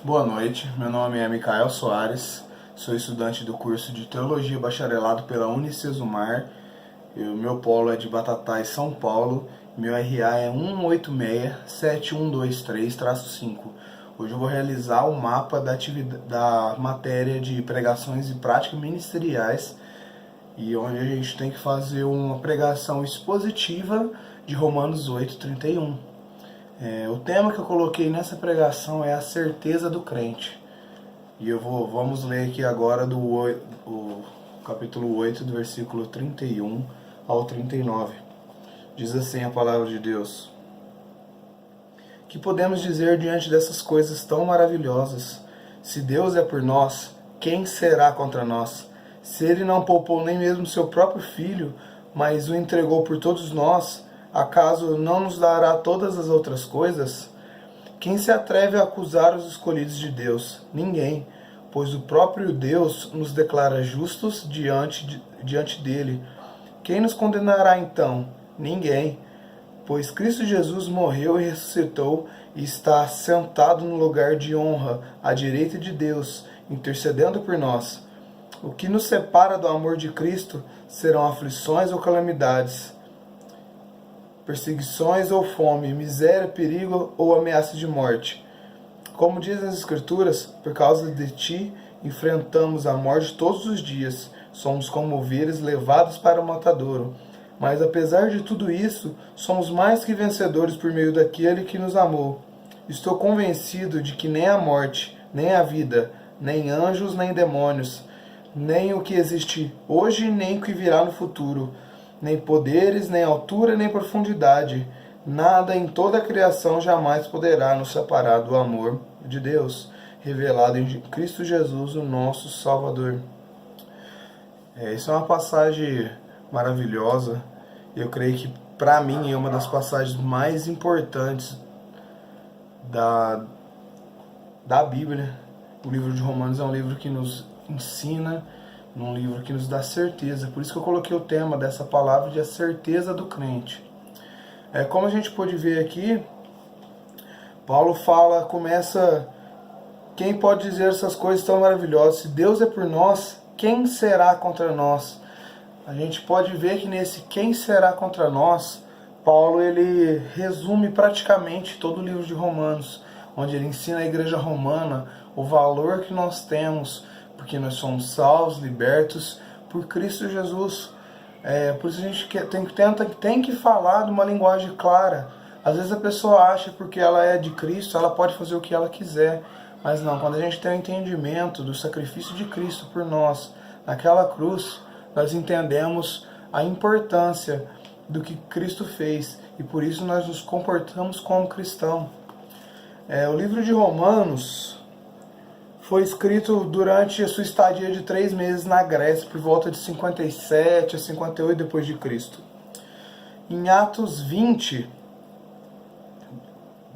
Boa noite, meu nome é Micael Soares, sou estudante do curso de Teologia Bacharelado pela Unicesumar. Meu polo é de Batatais, São Paulo, meu RA é 1867123-5. Hoje eu vou realizar o mapa da matéria de pregações e práticas ministeriais, e onde a gente tem que fazer uma pregação expositiva de Romanos 8:31. O tema que eu coloquei nessa pregação é a certeza do crente. E vamos ler aqui agora o capítulo 8, do versículo 31 ao 39. Diz assim a palavra de Deus: Que podemos dizer diante dessas coisas tão maravilhosas? Se Deus é por nós, quem será contra nós? Se Ele não poupou nem mesmo seu próprio Filho, mas o entregou por todos nós, acaso não nos dará todas as outras coisas? Quem se atreve a acusar os escolhidos de Deus? Ninguém, pois o próprio Deus nos declara justos diante dele. Quem nos condenará então? Ninguém, pois Cristo Jesus morreu e ressuscitou e está sentado no lugar de honra à direita de Deus, intercedendo por nós. O que nos separa do amor de Cristo serão aflições ou calamidades, perseguições ou fome, miséria, perigo ou ameaça de morte. Como dizem as Escrituras, por causa de ti enfrentamos a morte todos os dias, somos como ovelhas levadas para o matadouro. Mas apesar de tudo isso, somos mais que vencedores por meio daquele que nos amou. Estou convencido de que nem a morte, nem a vida, nem anjos, nem demônios, nem o que existe hoje, nem o que virá no futuro, nem poderes, nem altura, nem profundidade, nada em toda a criação jamais poderá nos separar do amor de Deus, revelado em Cristo Jesus, o nosso Salvador. Isso é uma passagem maravilhosa. Eu creio que, para mim, é uma das passagens mais importantes da Bíblia. O livro de Romanos é um livro que nos ensina, um livro que nos dá certeza. Por isso que eu coloquei o tema dessa palavra de a certeza do crente. Como a gente pôde ver aqui, Paulo começa: quem pode dizer essas coisas tão maravilhosas? Se Deus é por nós, quem será contra nós? A gente pode ver que nesse quem será contra nós, Paulo ele resume praticamente todo o livro de Romanos, onde ele ensina a igreja romana o valor que nós temos, porque nós somos salvos, libertos por Cristo Jesus. Por isso a gente tem que falar de uma linguagem clara. Às vezes a pessoa acha que porque ela é de Cristo, ela pode fazer o que ela quiser. Mas não, quando a gente tem o entendimento do sacrifício de Cristo por nós, naquela cruz, nós entendemos a importância do que Cristo fez. E por isso nós nos comportamos como cristão. O livro de Romanos foi escrito durante a sua estadia de 3 meses na Grécia, por volta de 57 a 58 depois de Cristo. Em Atos 20,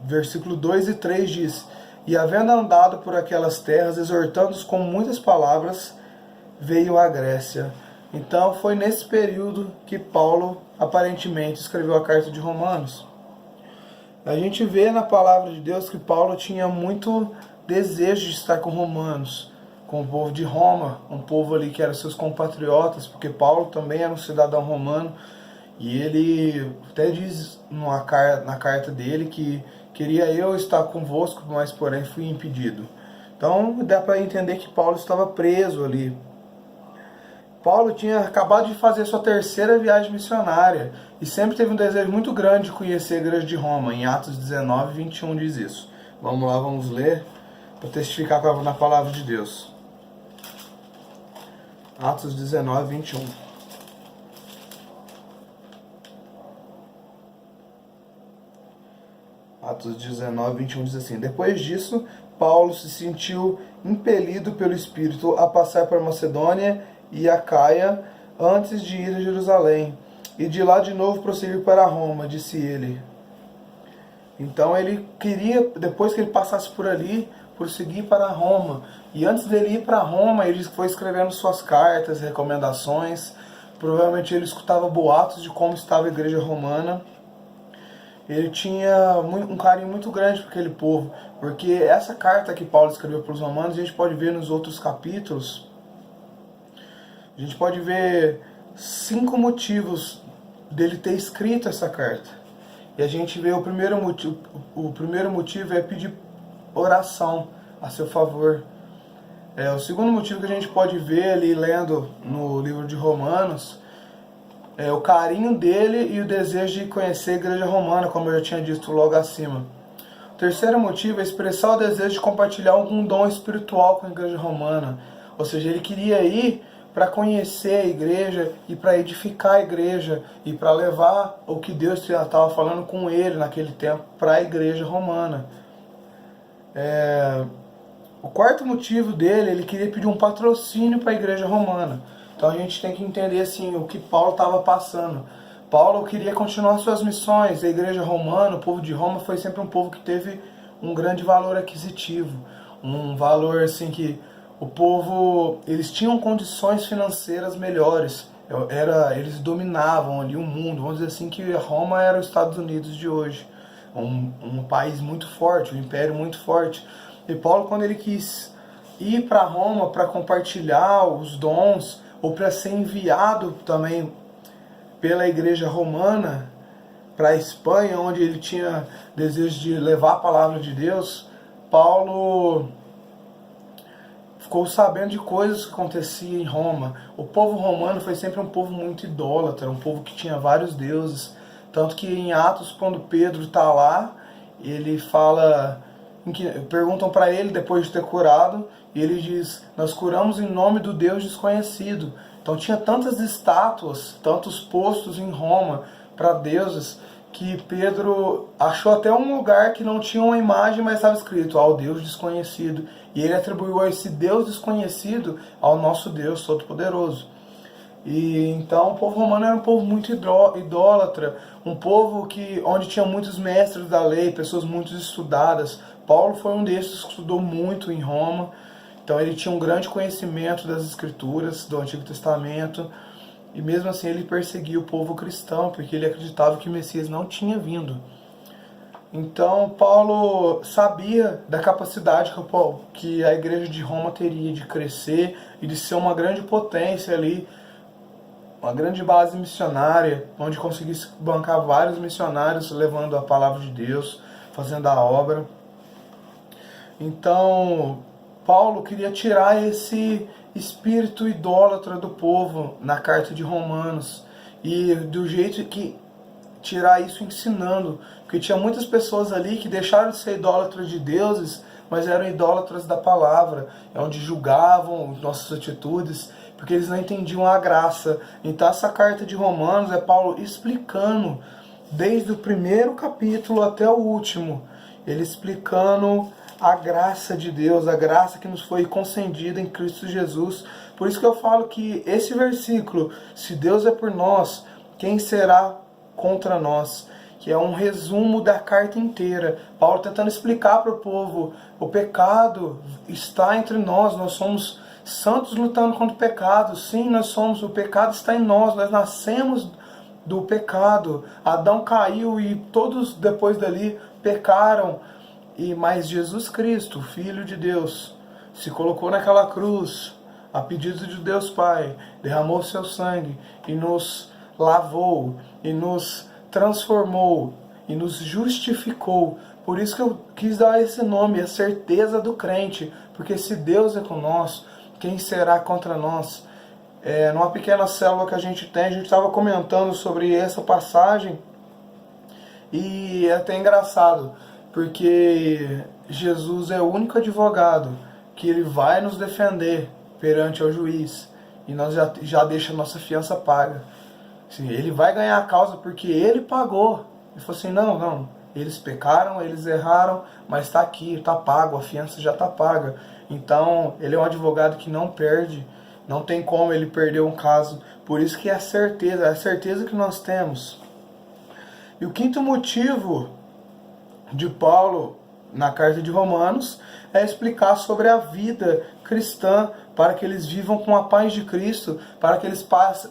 versículo 2 e 3 diz: E havendo andado por aquelas terras, exortando-os com muitas palavras, veio à Grécia. Então foi nesse período que Paulo aparentemente escreveu a carta de Romanos. A gente vê na palavra de Deus que Paulo tinha muito desejo de estar com romanos, com o povo de Roma, um povo ali que era seus compatriotas, porque Paulo também era um cidadão romano, e ele até diz na carta dele que queria eu estar convosco, mas porém fui impedido. Então dá para entender que Paulo estava preso ali. Paulo tinha acabado de fazer sua terceira viagem missionária e sempre teve um desejo muito grande de conhecer a igreja de Roma. Em Atos 19, 21 diz isso. Vamos lá, vamos ler para testificar na palavra de Deus. Atos 19, 21. Atos 19, 21 diz assim: Depois disso, Paulo se sentiu impelido pelo Espírito a passar para Macedônia e Acaia antes de ir a Jerusalém, e de lá de novo prosseguir para Roma, disse ele. Então ele queria, depois que ele passasse por ali, prosseguir para Roma. E antes dele ir para Roma, ele foi escrevendo suas cartas, recomendações. Provavelmente ele escutava boatos de como estava a igreja romana. ele tinha um carinho muito grande por aquele povo, porque essa carta que Paulo escreveu para os romanos, a gente pode ver nos outros capítulos, a gente pode ver 5 motivos dele ter escrito essa carta. E a gente vê o primeiro motivo é pedir oração a seu favor. O segundo motivo que a gente pode ver ali lendo no livro de Romanos é o carinho dele e o desejo de conhecer a igreja romana, como eu já tinha dito logo acima. O terceiro motivo é expressar o desejo de compartilhar algum dom espiritual com a igreja romana. Ou seja, ele queria ir para conhecer a igreja e para edificar a igreja e para levar o que Deus estava falando com ele naquele tempo para a igreja romana. O quarto motivo dele, ele queria pedir um patrocínio para a igreja romana. Então a gente tem que entender assim, o que Paulo estava passando. Paulo queria continuar suas missões. A igreja romana, o povo de Roma, foi sempre um povo que teve um grande valor aquisitivo. Um valor assim que o povo, eles tinham condições financeiras melhores. Eles dominavam ali o mundo. Vamos dizer assim que Roma era os Estados Unidos de hoje. Um país muito forte, um império muito forte. E Paulo, quando ele quis ir para Roma para compartilhar os dons, ou para ser enviado também pela igreja romana para a Espanha, onde ele tinha desejo de levar a palavra de Deus, Paulo ficou sabendo de coisas que aconteciam em Roma. O povo romano foi sempre um povo muito idólatra, um povo que tinha vários deuses. Tanto que em Atos, quando Pedro está lá, ele fala, perguntam para ele depois de ter curado, e ele diz, nós curamos em nome do Deus desconhecido. Então tinha tantas estátuas, tantos postos em Roma para deuses, que Pedro achou até um lugar que não tinha uma imagem, mas estava escrito ao Deus desconhecido. E ele atribuiu esse Deus desconhecido ao nosso Deus Todo-Poderoso. E então o povo romano era um povo muito idólatra, um povo onde tinha muitos mestres da lei, pessoas muito estudadas. Paulo foi um desses que estudou muito em Roma, então ele tinha um grande conhecimento das escrituras do Antigo Testamento, e mesmo assim ele perseguia o povo cristão, porque ele acreditava que o Messias não tinha vindo. Então Paulo sabia da capacidade que a igreja de Roma teria de crescer e de ser uma grande potência ali, uma grande base missionária, onde conseguisse bancar vários missionários levando a palavra de Deus, fazendo a obra. Então Paulo queria tirar esse espírito idólatra do povo na carta de Romanos, e do jeito que tirar isso ensinando, porque tinha muitas pessoas ali que deixaram de ser idólatras de deuses, mas eram idólatras da palavra, onde julgavam nossas atitudes, porque eles não entendiam a graça. Então essa carta de Romanos é Paulo explicando, desde o primeiro capítulo até o último, ele explicando a graça de Deus, a graça que nos foi concedida em Cristo Jesus. Por isso que eu falo que esse versículo, se Deus é por nós, quem será contra nós? Que é um resumo da carta inteira. Paulo tentando explicar para o povo, o pecado está entre nós somos santos lutando contra o pecado. Sim, o pecado está em nós nascemos do pecado. Adão caiu e todos depois dali pecaram. Mas Jesus Cristo, Filho de Deus, se colocou naquela cruz, a pedido de Deus Pai, derramou seu sangue e nos lavou, e nos transformou, e nos justificou. Por isso que eu quis dar esse nome, a certeza do crente, porque se Deus é com nós, quem será contra nós? Numa pequena célula que a gente tem, a gente estava comentando sobre essa passagem, e é até engraçado, porque Jesus é o único advogado que ele vai nos defender perante ao juiz, e nós já deixa a nossa fiança paga. Assim, ele vai ganhar a causa porque ele pagou. Ele falou assim, não, eles pecaram, eles erraram, mas está aqui, está pago, a fiança já está paga. Então ele é um advogado que não perde, não tem como ele perder um caso. Por isso que é a certeza que nós temos. E o quinto motivo de Paulo na carta de Romanos é explicar sobre a vida cristã, para que eles vivam com a paz de Cristo, para que eles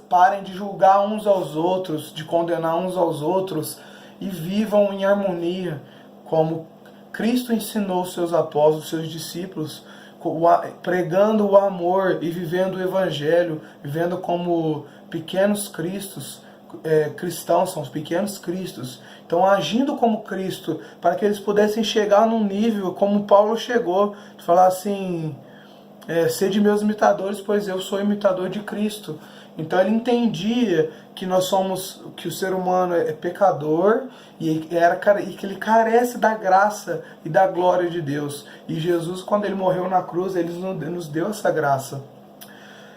parem de julgar uns aos outros, de condenar uns aos outros, e vivam em harmonia, como Cristo ensinou seus apóstolos, seus discípulos, pregando o amor e vivendo o Evangelho, vivendo como pequenos cristos, cristãos, são os pequenos cristos. Então, agindo como Cristo, para que eles pudessem chegar num nível como Paulo chegou, de falar assim, sede meus imitadores, pois eu sou imitador de Cristo. Então ele entendia que que o ser humano é pecador e que ele carece da graça e da glória de Deus. E Jesus, quando ele morreu na cruz, ele nos deu essa graça.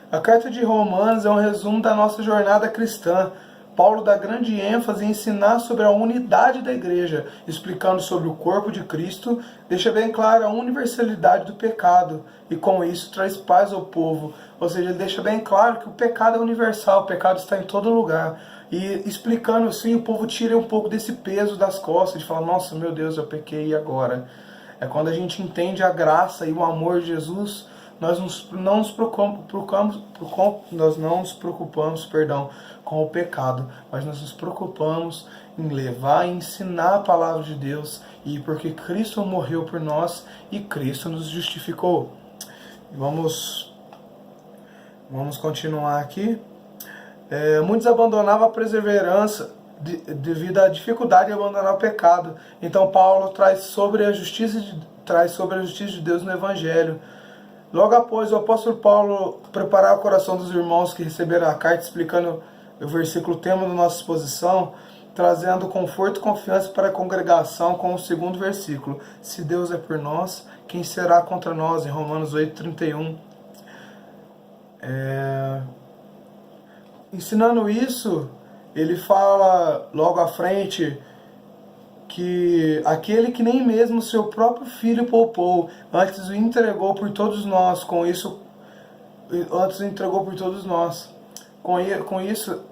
A carta de Romanos é um resumo da nossa jornada cristã. Paulo dá grande ênfase em ensinar sobre a unidade da igreja, explicando sobre o corpo de Cristo, deixa bem clara a universalidade do pecado e com isso traz paz ao povo. Ou seja, ele deixa bem claro que o pecado é universal, o pecado está em todo lugar. E explicando assim, o povo tira um pouco desse peso das costas, de falar, nossa, meu Deus, eu pequei e agora? É quando a gente entende a graça e o amor de Jesus, nós não nos preocupamos com o pecado, mas nós nos preocupamos em levar e ensinar a palavra de Deus, e porque Cristo morreu por nós e Cristo nos justificou. Vamos continuar aqui. Muitos abandonavam a perseverança devido à dificuldade de abandonar o pecado. Então Paulo traz sobre a justiça de Deus no Evangelho. Logo após o apóstolo Paulo preparar o coração dos irmãos que receberam a carta, explicando o versículo tema da nossa exposição, trazendo conforto e confiança para a congregação com o segundo versículo. Se Deus é por nós, quem será contra nós? Em Romanos 8:31. Ensinando isso, ele fala logo à frente que aquele que nem mesmo seu próprio filho poupou, antes o entregou por todos nós, com isso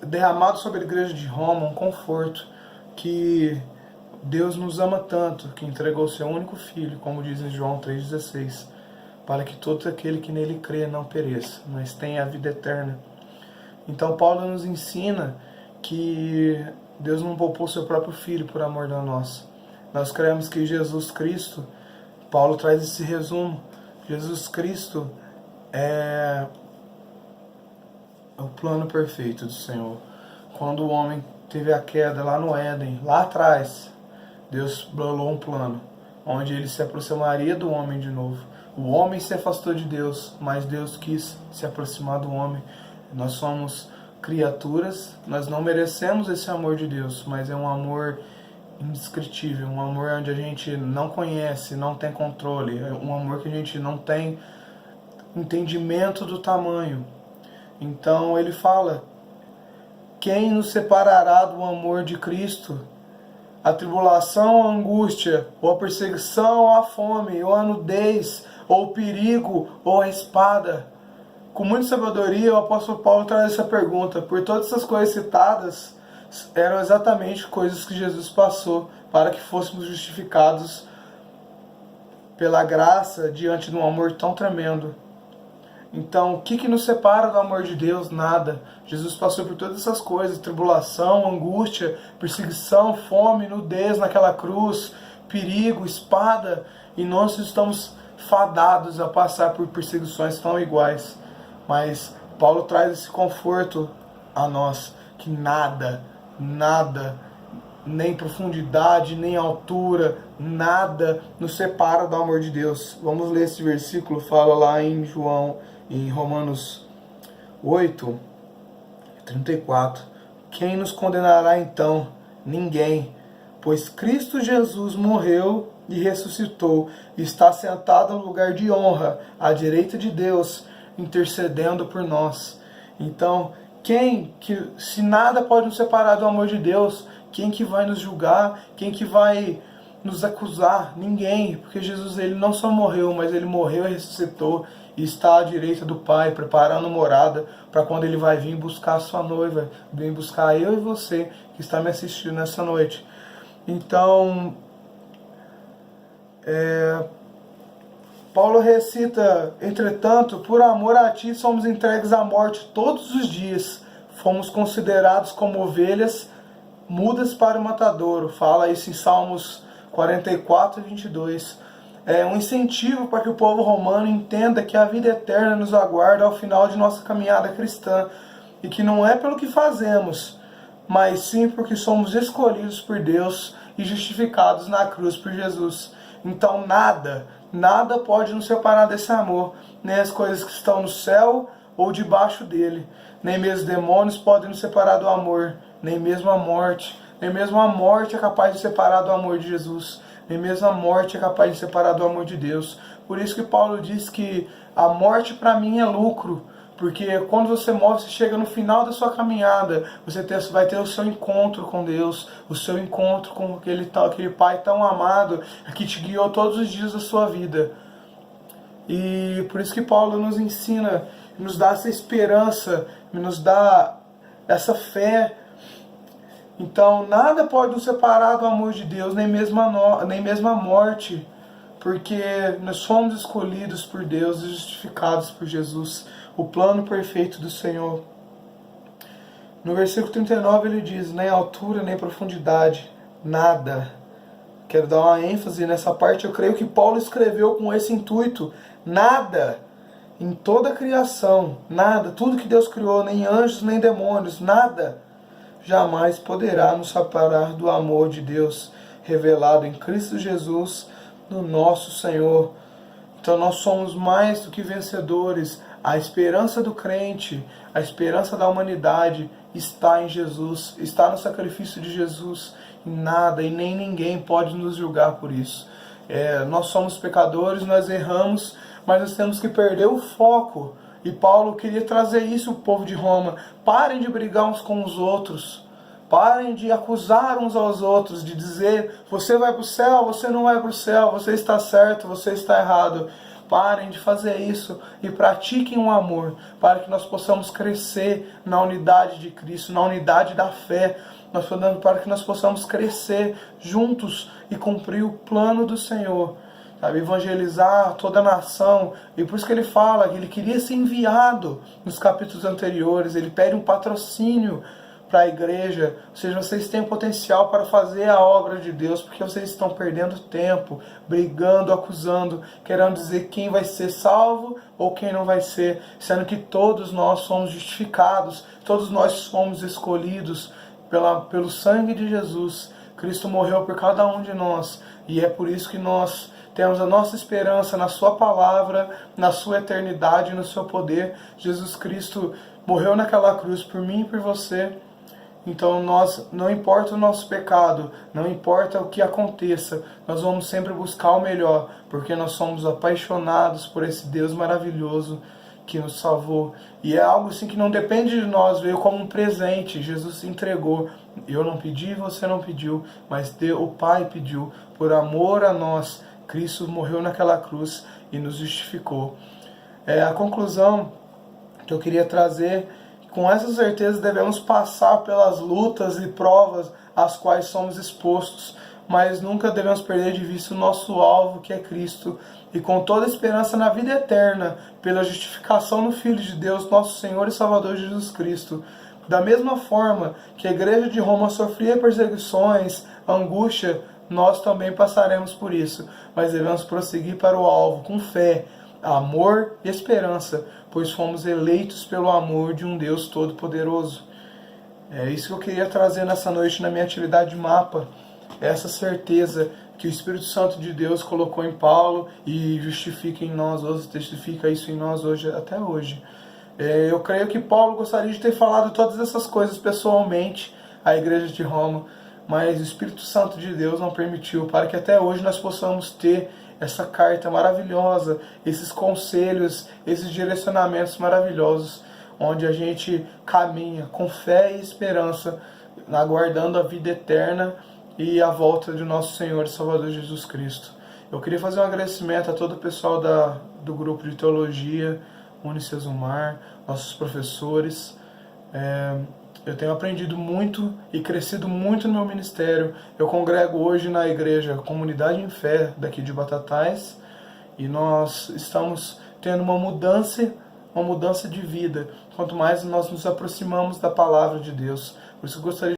derramado sobre a igreja de Roma um conforto, que Deus nos ama tanto, que entregou seu único filho, como diz em João 3,16, para que todo aquele que nele crê não pereça, mas tenha a vida eterna. Então Paulo nos ensina que Deus não poupou seu próprio filho por amor de nós. Nós cremos que Jesus Cristo, Paulo traz esse resumo, Jesus Cristo é o plano perfeito do Senhor. Quando o homem teve a queda lá no Éden, lá atrás, Deus bolou um plano, onde ele se aproximaria do homem de novo. O homem se afastou de Deus, mas Deus quis se aproximar do homem. Nós somos criaturas, nós não merecemos esse amor de Deus, mas é um amor indescritível, um amor onde a gente não conhece, não tem controle, é um amor que a gente não tem entendimento do tamanho. Então ele fala, quem nos separará do amor de Cristo? A tribulação, a angústia, ou a perseguição, ou a fome, ou a nudez, ou o perigo, ou a espada. Com muita sabedoria, o apóstolo Paulo traz essa pergunta. Por todas essas coisas citadas, eram exatamente coisas que Jesus passou para que fôssemos justificados pela graça diante de um amor tão tremendo. Então, o que nos separa do amor de Deus? Nada. Jesus passou por todas essas coisas, tribulação, angústia, perseguição, fome, nudez naquela cruz, perigo, espada, e nós estamos fadados a passar por perseguições tão iguais. Mas Paulo traz esse conforto a nós, que nada, nem profundidade, nem altura, nada nos separa do amor de Deus. Vamos ler esse versículo, fala lá em Romanos 8:34. Quem nos condenará então? Ninguém, pois Cristo Jesus morreu e ressuscitou, e está sentado no lugar de honra, à direita de Deus, intercedendo por nós. Então, se nada pode nos separar do amor de Deus, quem que vai nos julgar? Quem que vai nos acusar? Ninguém, porque Jesus, ele não só morreu, mas ele morreu e ressuscitou, e está à direita do Pai, preparando morada para quando ele vai vir buscar a sua noiva, vir buscar eu e você que está me assistindo nessa noite. Então, Paulo recita, entretanto, por amor a ti somos entregues à morte todos os dias, fomos considerados como ovelhas mudas para o matadouro. Fala isso em Salmos 44 e 22. É um incentivo para que o povo romano entenda que a vida eterna nos aguarda ao final de nossa caminhada cristã, e que não é pelo que fazemos, mas sim porque somos escolhidos por Deus e justificados na cruz por Jesus. Então nada pode nos separar desse amor, nem as coisas que estão no céu ou debaixo dele, nem mesmo demônios podem nos separar do amor, nem mesmo a morte é capaz de separar do amor de Jesus, nem mesmo a morte é capaz de separar do amor de Deus. Por isso que Paulo diz que a morte para mim é lucro, porque quando você morre, você chega no final da sua caminhada, você vai ter o seu encontro com Deus, o seu encontro com aquele Pai tão amado que te guiou todos os dias da sua vida. E por isso que Paulo nos ensina, nos dá essa esperança, nos dá essa fé. Então nada pode nos separar do amor de Deus, nem mesmo a morte, porque nós somos escolhidos por Deus e justificados por Jesus, o plano perfeito do Senhor. No versículo 39 ele diz, nem altura nem profundidade, nada. Quero dar uma ênfase nessa parte, eu creio que Paulo escreveu com esse intuito, nada, em toda a criação, nada, tudo que Deus criou, nem anjos nem demônios, nada, jamais poderá nos separar do amor de Deus, revelado em Cristo Jesus, no nosso Senhor. Então nós somos mais do que vencedores. A esperança do crente, a esperança da humanidade está em Jesus, está no sacrifício de Jesus. E nada e nem ninguém pode nos julgar por isso. Nós somos pecadores, nós erramos, mas nós temos que perder o foco. E Paulo queria trazer isso ao povo de Roma. Parem de brigar uns com os outros. Parem de acusar uns aos outros, de dizer, você vai para o céu, você não vai para o céu, você está certo, você está errado. Parem de fazer isso e pratiquem o amor, para que nós possamos crescer na unidade de Cristo, na unidade da fé, para que nós possamos crescer juntos e cumprir o plano do Senhor. Sabe, evangelizar toda a nação, e por isso que ele fala que ele queria ser enviado nos capítulos anteriores, ele pede um patrocínio para a igreja, ou seja, vocês têm potencial para fazer a obra de Deus, porque vocês estão perdendo tempo, brigando, acusando, querendo dizer quem vai ser salvo ou quem não vai ser, sendo que todos nós somos justificados, todos nós somos escolhidos pelo sangue de Jesus. Cristo morreu por cada um de nós, e é por isso que nós temos a nossa esperança na sua palavra, na sua eternidade, no seu poder. Jesus Cristo morreu naquela cruz por mim e por você. Então não importa o nosso pecado, não importa o que aconteça, nós vamos sempre buscar o melhor, porque nós somos apaixonados por esse Deus maravilhoso que nos salvou. E é algo assim que não depende de nós, veio como um presente, Jesus se entregou. Eu não pedi, você não pediu, mas o Pai pediu, por amor a nós. Cristo morreu naquela cruz e nos justificou. A conclusão que eu queria trazer, com essa certeza devemos passar pelas lutas e provas às quais somos expostos, mas nunca devemos perder de vista o nosso alvo, que é Cristo, e com toda a esperança na vida eterna, pela justificação no Filho de Deus, nosso Senhor e Salvador Jesus Cristo. Da mesma forma que a igreja de Roma sofria perseguições, angústia, nós também passaremos por isso, mas devemos prosseguir para o alvo com fé, amor e esperança, pois fomos eleitos pelo amor de um Deus Todo-Poderoso. É isso que eu queria trazer nessa noite na minha atividade de mapa, essa certeza que o Espírito Santo de Deus colocou em Paulo e justifica em nós hoje, testifica isso em nós hoje, até hoje. Eu creio que Paulo gostaria de ter falado todas essas coisas pessoalmente à igreja de Roma, mas o Espírito Santo de Deus não permitiu, para que até hoje nós possamos ter essa carta maravilhosa, esses conselhos, esses direcionamentos maravilhosos, onde a gente caminha com fé e esperança, aguardando a vida eterna e a volta de nosso Senhor e Salvador Jesus Cristo. Eu queria fazer um agradecimento a todo o pessoal do grupo de teologia, Unicesumar, nossos professores. Eu tenho aprendido muito e crescido muito no meu ministério. Eu congrego hoje na igreja Comunidade em Fé, daqui de Batatais, e nós estamos tendo uma mudança de vida, quanto mais nós nos aproximamos da palavra de Deus. Por isso eu gostaria